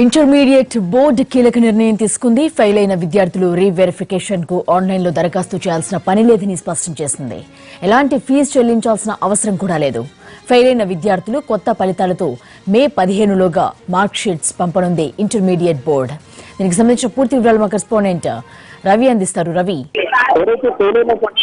Intermediate board కీలక నిర్ణయం తీసుకుంది. ఫెయిల్ అయిన విద్యార్థులు రీవెరిఫికేషన్ కు ఆన్లైన్ లో దరఖాస్తు చేయాల్సిన పని లేదని స్పష్టం చేసింది. ఎలాంటి ఫీజు చెల్లించాల్సిన అవసరం కూడా లేదు. ఫెయిల్ అయిన విద్యార్థులు కొత్త ఫలితాలతో మే 15లోగా మార్క్ షీట్స్ పంపనుంది ఇంటర్మీడియట్ బోర్డు. దీనికి సంబంధించిన పూర్తి వివరాలు మా కరెస్పాండెంట్ రవి అందిస్తారు. రవి, ఎవరైతే ఫెయిల్ అయినటువంటి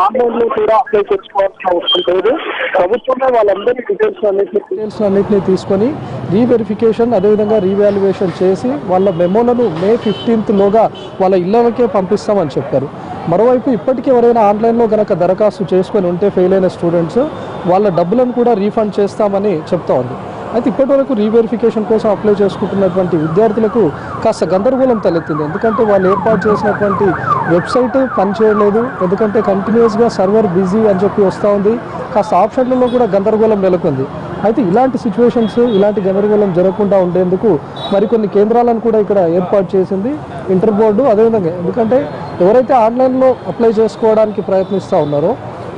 ఆన్లైన్ లో కూడా అప్లై చేసుకోవాల్సిన అవసరం లేదు. ప్రభుత్వమే వాళ్ళందరి డీటెయిల్స్ అన్నింటినీ తీసుకొని రీవెరిఫికేషన్ అదేవిధంగా రీవాల్యుయేషన్ చేసి వాళ్ళ మెమోలను మే 15th లోగా వాళ్ళ ఇళ్లకే పంపిస్తామని చెప్పారు. మరోవైపు ఇప్పటికీ ఎవరైనా ఆన్లైన్లో గనక దరఖాస్తు చేసుకొని ఉంటే ఫెయిల్ అయిన స్టూడెంట్స్ వాళ్ళ డబ్బులను కూడా రీఫండ్ చేస్తామని చెప్తా ఉంది. అయితే ఇప్పటి వరకు రీవెరిఫికేషన్ కోసం అప్లై చేసుకుంటున్నటువంటి విద్యార్థులకు కాస్త గందరగోళం తలెత్తింది. ఎందుకంటే వాళ్ళు ఏర్పాటు చేసినటువంటి వెబ్సైట్ పనిచేయలేదు. ఎందుకంటే కంటిన్యూస్గా సర్వర్ బిజీ అని చెప్పి వస్తూ ఉంది. కాస్త ఆప్షన్లలో కూడా గందరగోళం నెలకొంది. అయితే ఇలాంటి సిచ్యువేషన్స్, ఇలాంటి గందరగోళం జరగకుండా ఉండేందుకు మరికొన్ని కేంద్రాలను కూడా ఇక్కడ ఏర్పాటు చేసింది ఇంటర్ బోర్డు. అదేవిధంగా ఎందుకంటే ఎవరైతే ఆన్లైన్లో అప్లై చేసుకోవడానికి ప్రయత్నిస్తూ ఉన్నారో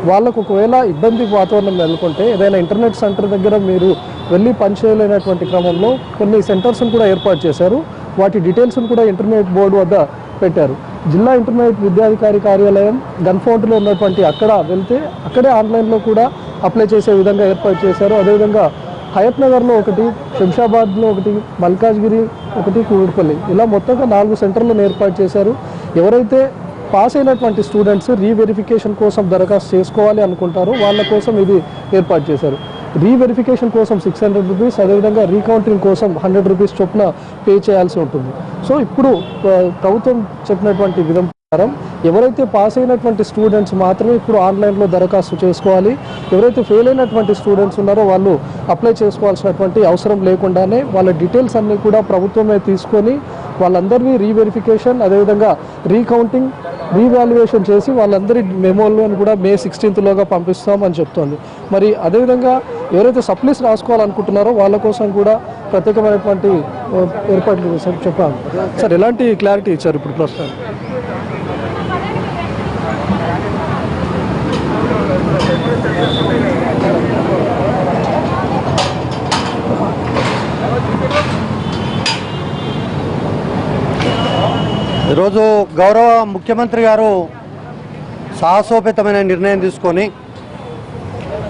వాళ్ళకు ఒకవేళ ఇబ్బంది వాతావరణం నెలకొంటే ఏదైనా ఇంటర్నెట్ సెంటర్ దగ్గర మీరు వెళ్ళి పనిచేయలేనటువంటి క్రమంలో కొన్ని సెంటర్స్ను కూడా ఏర్పాటు చేశారు. వాటి డీటెయిల్స్ను కూడా ఇంటర్మీడియట్ బోర్డు వద్ద పెట్టారు. జిల్లా ఇంటర్మీడియట్ విద్యాధికారి కార్యాలయం గన్ఫౌండ్లో ఉన్నటువంటి అక్కడ వెళ్తే అక్కడే ఆన్లైన్లో కూడా అప్లై చేసే విధంగా ఏర్పాటు చేశారు. అదేవిధంగా హయత్ నగర్లో ఒకటి, శంషాబాద్లో ఒకటి, మల్కాజ్గిరి ఒకటి, కూడుపల్లి, ఇలా మొత్తంగా 4 సెంటర్లను ఏర్పాటు చేశారు. ఎవరైతే పాస్ అయినటువంటి స్టూడెంట్స్ రీవెరిఫికేషన్ కోసం దరఖాస్తు చేసుకోవాలి అనుకుంటారో వాళ్ళ కోసం ఇది ఏర్పాటు చేశారు. రీవెరిఫికేషన్ కోసం 600 రూపీస్, అదేవిధంగా రీకౌంటింగ్ కోసం 100 రూపీస్ చొప్పున పే చేయాల్సి ఉంటుంది. సో ఇప్పుడు ప్రభుత్వం చెప్పినటువంటి విధం ప్రకారం ఎవరైతే పాస్ అయినటువంటి స్టూడెంట్స్ మాత్రమే ఇప్పుడు ఆన్లైన్లో దరఖాస్తు చేసుకోవాలి. ఎవరైతే ఫెయిల్ అయినటువంటి స్టూడెంట్స్ ఉన్నారో వాళ్ళు అప్లై చేసుకోవాల్సినటువంటి అవసరం లేకుండానే వాళ్ళ డీటెయిల్స్ అన్నీ కూడా ప్రభుత్వమే తీసుకొని వాళ్ళందరినీ రీవెరిఫికేషన్ అదేవిధంగా రీకౌంటింగ్ రీవాల్యుయేషన్ చేసి వాళ్ళందరి మెమోలను కూడా మే 16th లోగా పంపిస్తామని చెప్తోంది. మరి అదేవిధంగా ఎవరైతే సప్లీస్ రాసుకోవాలనుకుంటున్నారో వాళ్ళ కోసం కూడా ప్రత్యేకమైనటువంటి ఏర్పాట్లు చేశారు. చెప్పాలి సార్, ఎలాంటి క్లారిటీ ఇచ్చారు ఇప్పుడు ప్రస్తుతం? ఈరోజు గౌరవ ముఖ్యమంత్రి గారు సాహసోపేతమైన నిర్ణయం తీసుకొని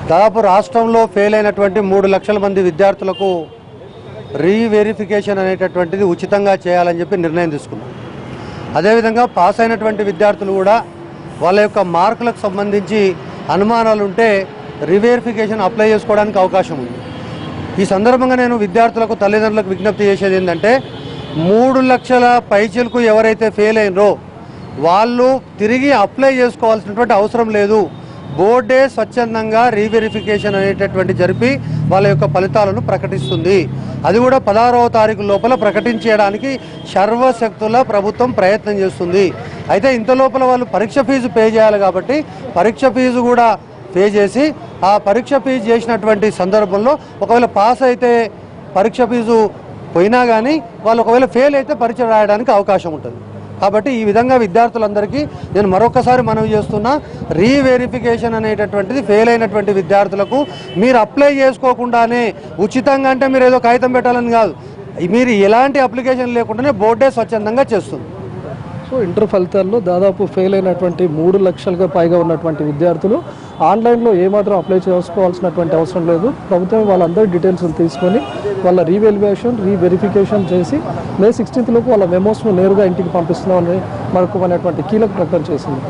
దాదాపు రాష్ట్రంలో ఫెయిల్ అయినటువంటి 3 లక్షల మంది విద్యార్థులకు రీవెరిఫికేషన్ అనేటటువంటిది ఉచితంగా చేయాలని చెప్పి నిర్ణయం తీసుకున్నాం. అదేవిధంగా పాస్ అయినటువంటి విద్యార్థులు కూడా వాళ్ళ యొక్క మార్కులకు సంబంధించి అనుమానాలు ఉంటే రీవెరిఫికేషన్ అప్లై చేసుకోవడానికి అవకాశం ఉంది. ఈ సందర్భంగా నేను విద్యార్థులకు తల్లిదండ్రులకు విజ్ఞప్తి చేసేది ఏంటంటే 3 లక్షల పైచీలకు ఎవరైతే ఫెయిల్ అయినరో వాళ్ళు తిరిగి అప్లై చేసుకోవాల్సినటువంటి అవసరం లేదు. బోర్డే స్వచ్ఛందంగా రీవెరిఫికేషన్ అనేటటువంటి జరిపి వాళ్ళ యొక్క ఫలితాలను ప్రకటిస్తుంది. అది కూడా 16వ తారీఖు లోపల ప్రకటించడానికి సర్వశక్తుల ప్రభుత్వం ప్రయత్నం చేస్తుంది. అయితే ఇంత లోపల వాళ్ళు పరీక్ష ఫీజు పే చేయాలి కాబట్టి పరీక్ష ఫీజు కూడా పే చేసి ఆ పరీక్ష ఫీజు చేసినటువంటి సందర్భంలో ఒకవేళ పాస్ అయితే పరీక్ష ఫీజు పోయినా కానీ వాళ్ళు ఒకవేళ ఫెయిల్ అయితే పరీక్ష రాయడానికి అవకాశం ఉంటుంది. కాబట్టి ఈ విధంగా విద్యార్థులందరికీ నేను మరొకసారి మనవి చేస్తున్నా, రీవెరిఫికేషన్ అనేటటువంటిది ఫెయిల్ అయినటువంటి విద్యార్థులకు మీరు అప్లై చేసుకోకుండానే ఉచితంగా, అంటే మీరు ఏదో కాగితం పెట్టాలని కాదు, మీరు ఎలాంటి అప్లికేషన్ లేకుండానే బోర్డే స్వచ్ఛందంగా చేస్తుంది. సో ఇంటర్ ఫలితాల్లో దాదాపు ఫెయిల్ అయినటువంటి 3 లక్షలుగా పైగా ఉన్నటువంటి విద్యార్థులు ఆన్లైన్లో ఏమాత్రం అప్లై చేసుకోవాల్సినటువంటి అవసరం లేదు. ప్రభుత్వం వాళ్ళందరి డీటెయిల్స్ తీసుకొని వాళ్ళ రీవెరిఫికేషన్ చేసి మే 16th లోపు వాళ్ళ మెమోస్ను నేరుగా ఇంటికి పంపిస్తున్నామని మనకు అనేటువంటి కీలక ప్రకటన చేసింది.